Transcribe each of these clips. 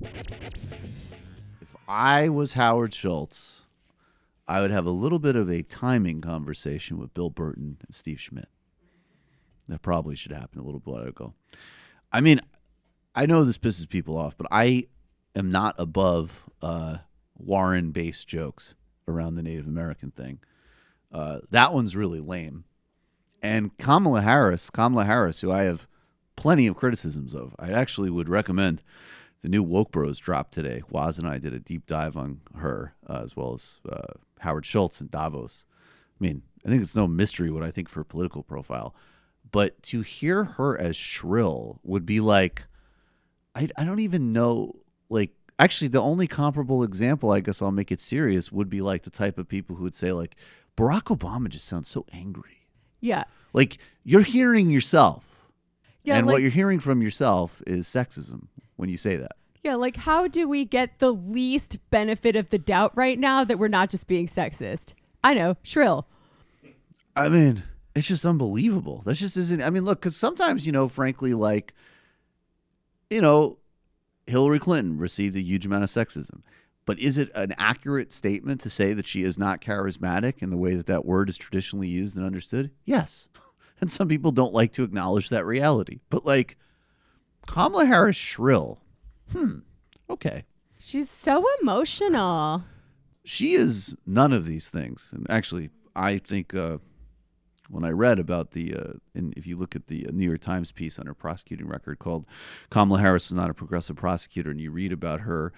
If I was Howard Schultz, I would have a little bit of a timing conversation with Bill Burton and Steve Schmidt. That probably should happen a little while ago. I mean, I know this pisses people off, but I am not above Warren-based jokes around the Native American thing. That one's really lame. And Kamala Harris, who I have plenty of criticisms of, I actually would recommend the new Woke Bros drop today. Waz and I did a deep dive on her, as well as Howard Schultz in Davos. I mean, I think it's no mystery what I think for her political profile. But to hear her as shrill would be like, I don't even know, like, actually the only comparable example, I guess I'll make it serious, would be like the type of people who would say, like, Barack Obama just sounds so angry. Yeah. Like, you're hearing yourself. Yeah, and like, what you're hearing from yourself is sexism when you say that. Yeah, like, how do we get the least benefit of the doubt right now that we're not just being sexist? I know, shrill. I mean, it's just unbelievable. That just isn't, I mean, look, because sometimes, frankly, like, Hillary Clinton received a huge amount of sexism. But is it an accurate statement to say that she is not charismatic in the way that that word is traditionally used and understood? Yes. And some people don't like to acknowledge that reality. But, like, Kamala Harris shrill. Okay. She's so emotional. She is none of these things. And actually, I think when I read about and if you look at the New York Times piece on her prosecuting record called Kamala Harris was not a progressive prosecutor, and you read about her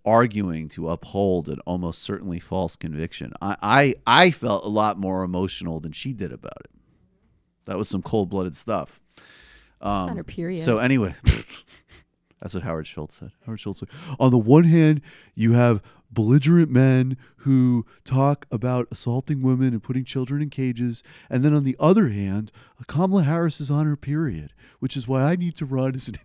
arguing to uphold an almost certainly false conviction, I felt a lot more emotional than she did about it. That was some cold-blooded stuff. It's on her period. So anyway, that's what Howard Schultz said. Howard Schultz said, on the one hand, you have belligerent men who talk about assaulting women and putting children in cages. And then on the other hand, Kamala Harris is on her period, which is why I need to run as an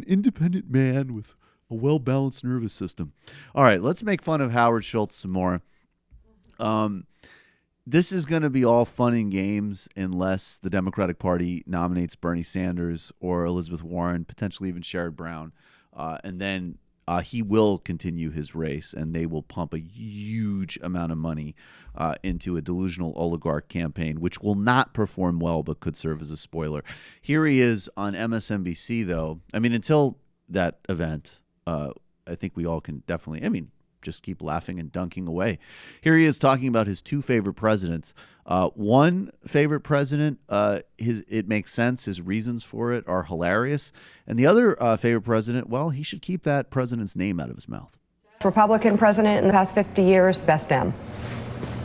independent man with a well-balanced nervous system. All right, let's make fun of Howard Schultz some more. This is going to be all fun and games unless the Democratic Party nominates Bernie Sanders or Elizabeth Warren, potentially even Sherrod Brown. And then he will continue his race, and they will pump a huge amount of money into a delusional oligarch campaign, which will not perform well but could serve as a spoiler. Here he is on MSNBC, though. I mean, until that event, I think we all can definitely, just keep laughing and dunking away. Here he is talking about his two favorite presidents. One favorite president, it makes sense. His reasons for it are hilarious. And the other favorite president, well, he should keep that president's name out of his mouth. Republican president in the past 50 years, best Dem.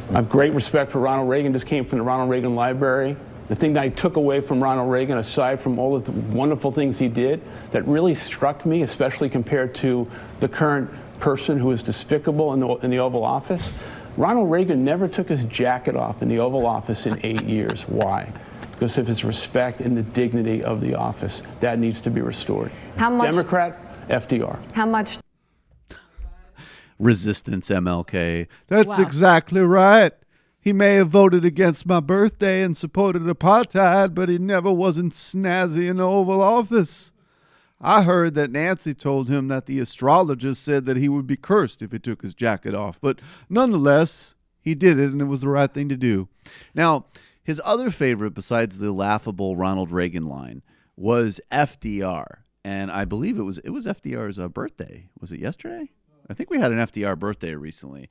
I have great respect for Ronald Reagan. Just came from the Ronald Reagan Library. The thing that I took away from Ronald Reagan, aside from all of the wonderful things he did, that really struck me, especially compared to the current person who is despicable in the Oval Office. Ronald Reagan never took his jacket off in the Oval Office in 8 years. Why? Because of his respect and the dignity of the office. That needs to be restored. How much? Democrat, FDR. How much? Resistance, MLK. That's Wow. exactly right. He may have voted against my birthday and supported apartheid, but he never wasn't snazzy in the Oval Office. I heard that Nancy told him that the astrologers said that he would be cursed if he took his jacket off. But nonetheless, he did it, and it was the right thing to do. Now, his other favorite, besides the laughable Ronald Reagan line, was FDR. And I believe it was FDR's birthday. Was it yesterday? I think we had an FDR birthday recently.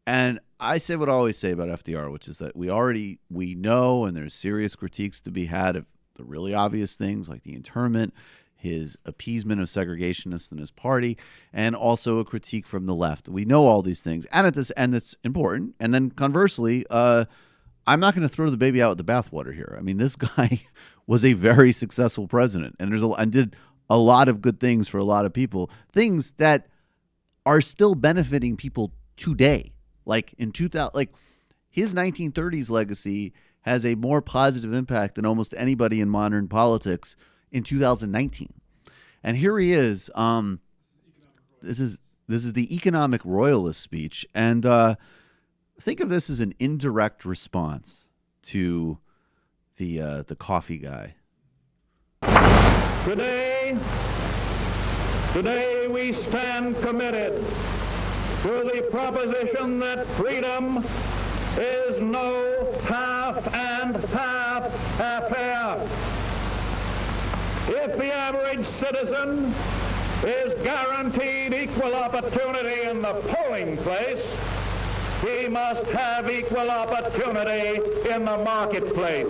And I say what I always say about FDR, which is that we know, and there's serious critiques to be had of the really obvious things like the internment, his appeasement of segregationists in his party, and also a critique from the left. We know all these things, and it's important. And then conversely, I'm not going to throw the baby out with the bathwater here. I mean, this guy was a very successful president, and did a lot of good things for a lot of people, things that are still benefiting people today. Like in 2000, like his 1930s legacy has a more positive impact than almost anybody in modern politics in 2019. And here he is. This is the economic royalist speech. And think of this as an indirect response to the coffee guy. Today, Today we stand committed to the proposition that freedom is no half and half affair. If the average citizen is guaranteed equal opportunity in the polling place, he must have equal opportunity in the marketplace.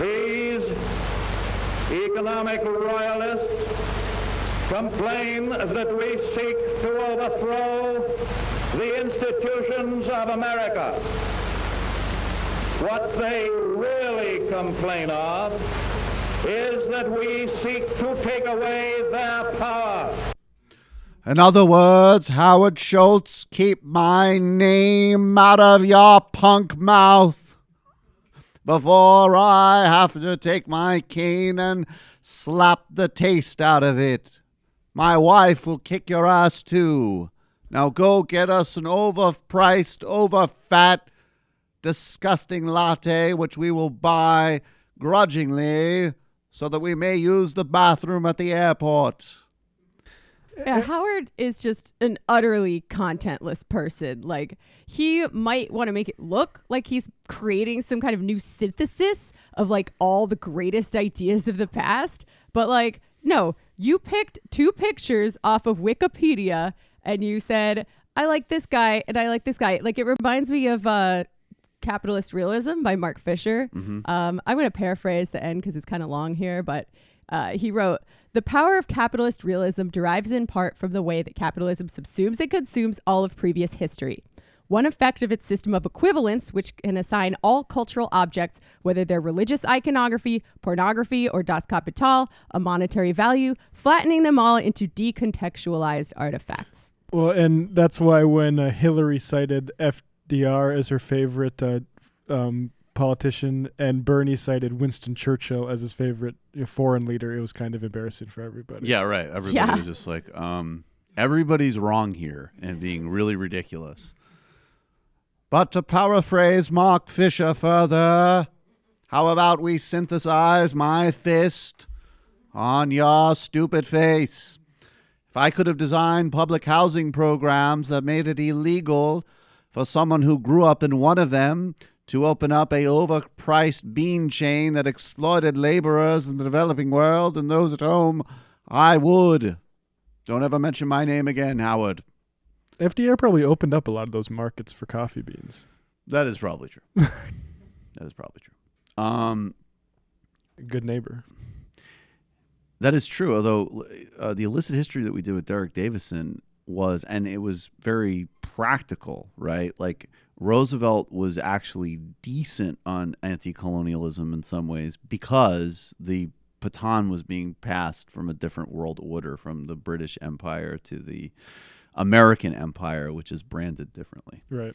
These economic royalists complain that we seek to overthrow the institutions of America. What they really complain of is that we seek to take away their power. In other words, Howard Schultz, keep my name out of your punk mouth before I have to take my cane and slap the taste out of it. My wife will kick your ass too. Now go get us an overpriced, overfat, disgusting latte, which we will buy grudgingly so that we may use the bathroom at the airport. Yeah, Howard is just an utterly contentless person. Like, he might want to make it look like he's creating some kind of new synthesis of like all the greatest ideas of the past. But like, no, you picked two pictures off of Wikipedia and you said, I like this guy and I like this guy. Like, it reminds me of Capitalist Realism by Mark Fisher. I'm going to paraphrase the end because it's kind of long here, but he wrote, "The power of capitalist realism derives in part from the way that capitalism subsumes and consumes all of previous history. One effect of its system of equivalence, which can assign all cultural objects, whether they're religious iconography, pornography, or Das Kapital, a monetary value, flattening them all into decontextualized artifacts." Well, and that's why when Hillary cited FDR as her favorite politician and Bernie cited Winston Churchill as his favorite foreign leader, it was kind of embarrassing for everybody. Yeah, right. Everybody was just like, everybody's wrong here and being really ridiculous. But to paraphrase Mark Fisher further, how about we synthesize my fist on your stupid face? If I could have designed public housing programs that made it illegal for someone who grew up in one of them to open up a overpriced bean chain that exploited laborers in the developing world and those at home, I would. Don't ever mention my name again, Howard. FDR probably opened up a lot of those markets for coffee beans. That is probably true. That is probably true. Good neighbor. That is true, although the illicit history that we did with Derek Davison was, and it was very practical, right? Like, Roosevelt was actually decent on anti-colonialism in some ways because the baton was being passed from a different world order, from the British Empire to the American Empire, which is branded differently. Right.